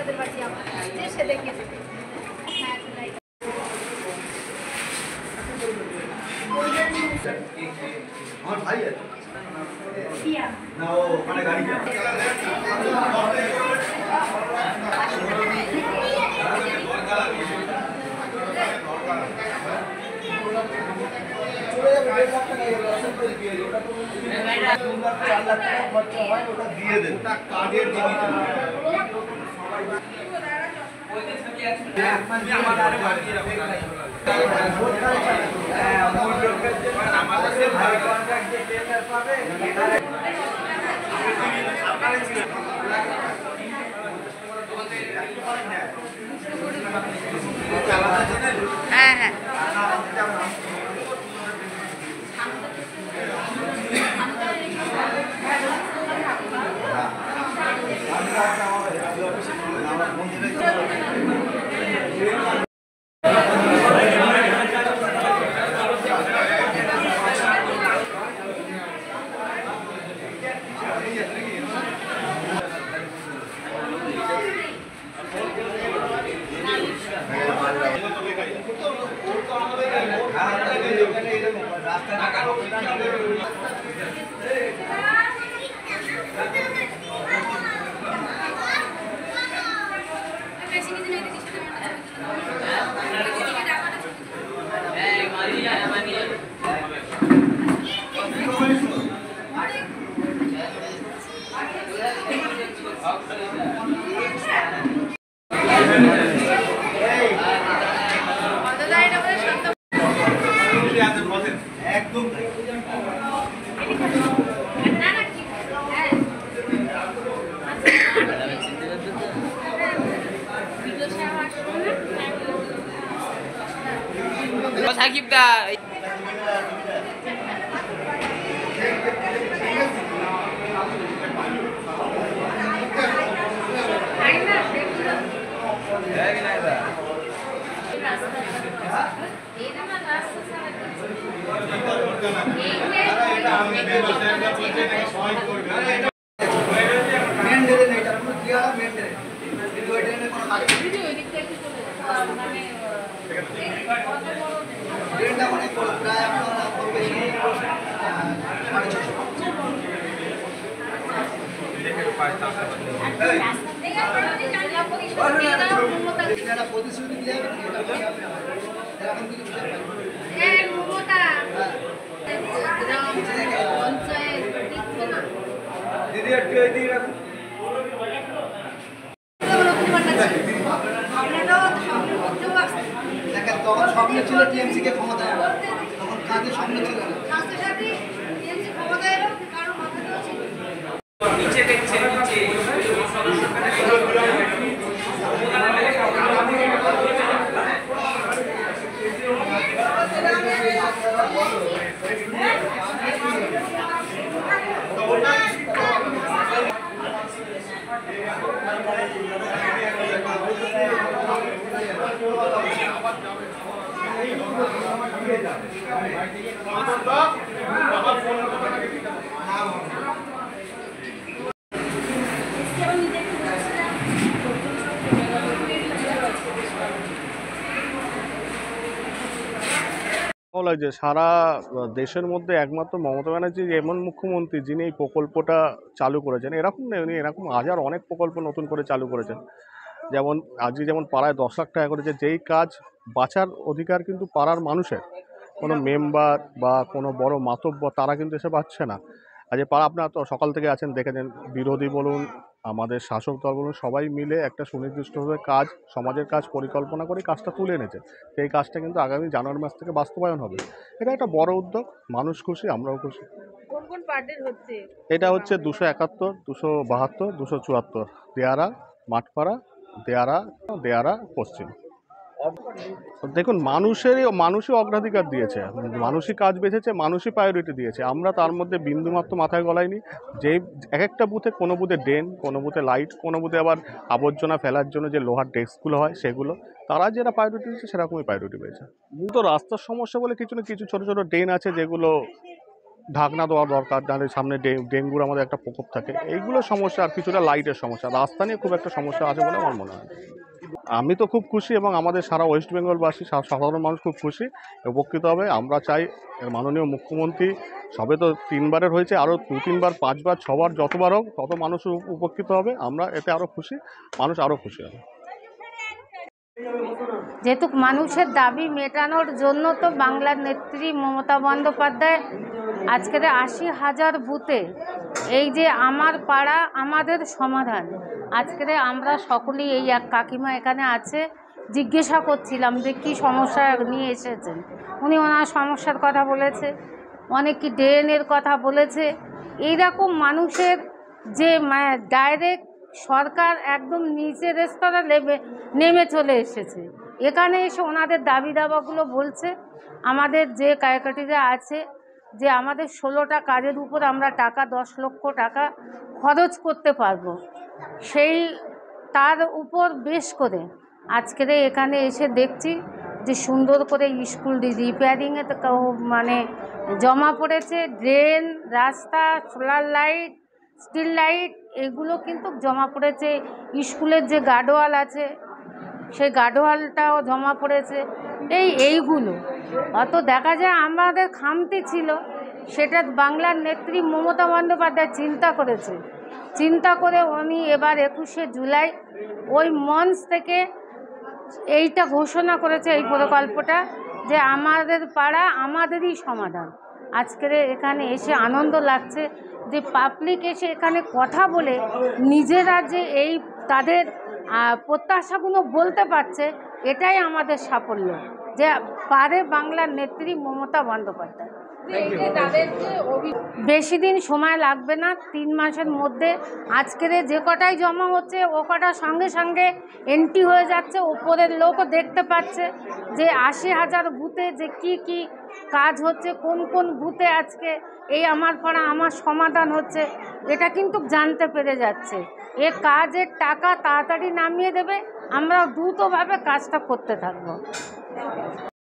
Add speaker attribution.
Speaker 1: ওদের বাড়ি আসছে সে দেখেছে। হ্যাঁ
Speaker 2: আমার ভাই আছে না, ও ওখানে গাড়ি দিয়ে দেন কার্ডের
Speaker 1: হ্যাঁ হ্যাঁ একদম
Speaker 3: সাকিব দা
Speaker 2: দিদি একটু এদিকে রাখুন। দেখেন তখন স্বপ্ন ছিল টিএমসি কে ক্ষমতা, তখন কাজে স্বপ্ন ছিল না।
Speaker 3: নিচে দেখছে নিচে
Speaker 4: লাগছে সারা দেশের মধ্যে একমাত্র মমতা ব্যানার্জি এমন মুখ্যমন্ত্রী যিনি এই প্রকল্পটা চালু করেছেন। এরকম নেই, উনি এরকম হাজার অনেক প্রকল্প নতুন করে চালু করেছেন। যেমন আজকে যেমন পাড়ায় 10 লাখ টাকা করেছে, যেই কাজ বাঁচার অধিকার কিন্তু পাড়ার মানুষের, কোনো মেম্বার বা কোনো বড় মাতব্বর তারা কিন্তু এসে পাচ্ছে না। আজকে পাড়া আপনারা তো সকাল থেকে আছেন, দেখেছেন বিরোধী বলুন আমাদের শাসক দল বলুন সবাই মিলে একটা সুনির্দিষ্টভাবে কাজ, সমাজের কাজ পরিকল্পনা করে কাজটা তুলে এনেছে। সেই কাজটা কিন্তু আগামী জানুয়ারি মাস থেকে বাস্তবায়ন হবে। এটা একটা বড় উদ্যোগ, মানুষ খুশি, আমরাও খুশি।
Speaker 1: কোন কোন পার্টির হচ্ছে?
Speaker 4: এটা হচ্ছে 271, 272, 274, দেয়ারা, মাঠপাড়া, দেয়ারা পশ্চিম। দেখুন মানুষই অগ্রাধিকার দিয়েছে, মানুষই কাজ বেঁচেছে, মানুষই প্রায়োরিটি দিয়েছে। আমরা তার মধ্যে বিন্দুমাত্র মাথায় গলাইনি। যে এক একটা বুথে, কোনো বুথে ড্রেন, কোনো বুথে লাইট, কোনো বুথে আবার আবর্জনা ফেলার জন্য যে লোহার ডেস্কগুলো হয় সেগুলো, তারা যেটা প্রায়োরিটি দিয়েছে সেরকমই প্রায়োরিটি পেয়েছে। মূলত রাস্তার সমস্যা বলে কিছু না, কিছু ছোটো ছোটো ড্রেন আছে যেগুলো ঢাকনা দেওয়া দরকার, নাহলে সামনে ডেঙ্গুর আমাদের একটা প্রকোপ থাকে। এইগুলো সমস্যা, আর কিছুটা লাইটের সমস্যা, রাস্তা নিয়ে খুব একটা সমস্যা আছে বলে আমার মনে হয়। আমি তো খুব খুশি এবং আমাদের সারা ওয়েস্ট বেঙ্গলবাসী, সাধারণ মানুষ খুব খুশি, উপকৃত হবে। আমরা চাই মাননীয় মুখ্যমন্ত্রী সবে তো 3বারের হয়েছে, আরও 2-3বার 5বার 6বার যতবার হোক তত মানুষ উপকৃত হবে। আমরা এতে আরও খুশি, মানুষ আরও খুশি হবে।
Speaker 5: যেহেতু মানুষের দাবি মেটানোর জন্য তো বাংলার নেত্রী মমতা বন্দ্যোপাধ্যায় আজকের 80,000 বুথে এই যে আমার পাড়া আমাদের সমাধান, আজকের আমরা সকলেই, এই এক কাকিমা এখানে আছে, জিজ্ঞাসা করছিলাম যে কী সমস্যা নিয়ে এসেছেন। উনি ওনার সমস্যার কথা বলেছে, অনেক কি ড্রেনের কথা বলেছে। এইরকম মানুষের যে ডাইরেক্ট সরকার একদম নিচের স্তরে নেমে চলে এসেছে, এখানে এসে ওনাদের দাবি দাবাগুলো বলছে। আমাদের যে কারিগরিরা আছে, যে আমাদের 16টা কাজের উপর আমরা টাকা 10 লক্ষ টাকা খরচ করতে পারবো, সেই তার উপর বেশ করে আজকের এখানে এসে দেখছি যে সুন্দর করে স্কুল রিপেয়ারিংয়ে মানে জমা পড়েছে। ড্রেন, রাস্তা, সোলার লাইট, স্টিল লাইট, এগুলো কিন্তু জমা পড়েছে। স্কুলের যে গার্ডওয়াল আছে সেই গার্ডওয়ালটাও জমা পড়েছে। এইগুলো অত দেখা যায় আমাদের খামতি ছিল, সেটা বাংলার নেত্রী মমতা বন্দ্যোপাধ্যায় চিন্তা করে উনি এবার 21শে জুলাই ওই মঞ্চ থেকে এইটা ঘোষণা করেছে, এই প্রকল্পটা, যে আমাদের পাড়া আমাদেরই সমাধান। আজকের এখানে এসে আনন্দ লাগছে যে পাবলিক এসে এখানে কথা বলে নিজেরা যে এই তাদের প্রত্যাশাগুলো বলতে পারছে, এটাই আমাদের সাফল্য, যে পারে বাংলার নেত্রী মমতা বন্দ্যোপাধ্যায়। বেশি দিন সময় লাগবে না, 3 মাসের মধ্যে আজকের যে কটাই জমা হচ্ছে ও কটা সঙ্গে সঙ্গে এন্ট্রি হয়ে যাচ্ছে। ওপরের লোকও দেখতে পাচ্ছে যে 80,000 বুথে যে কি কাজ হচ্ছে, কোন কোন বুথে আজকে এই আমার পাড়া আমার সমাধান হচ্ছে, এটা কিন্তু জানতে পেরে যাচ্ছে। এ কাজের টাকা তাড়াতাড়ি নামিয়ে দেবে, আমরা দ্রুতভাবে কাজটা করতে থাকবো।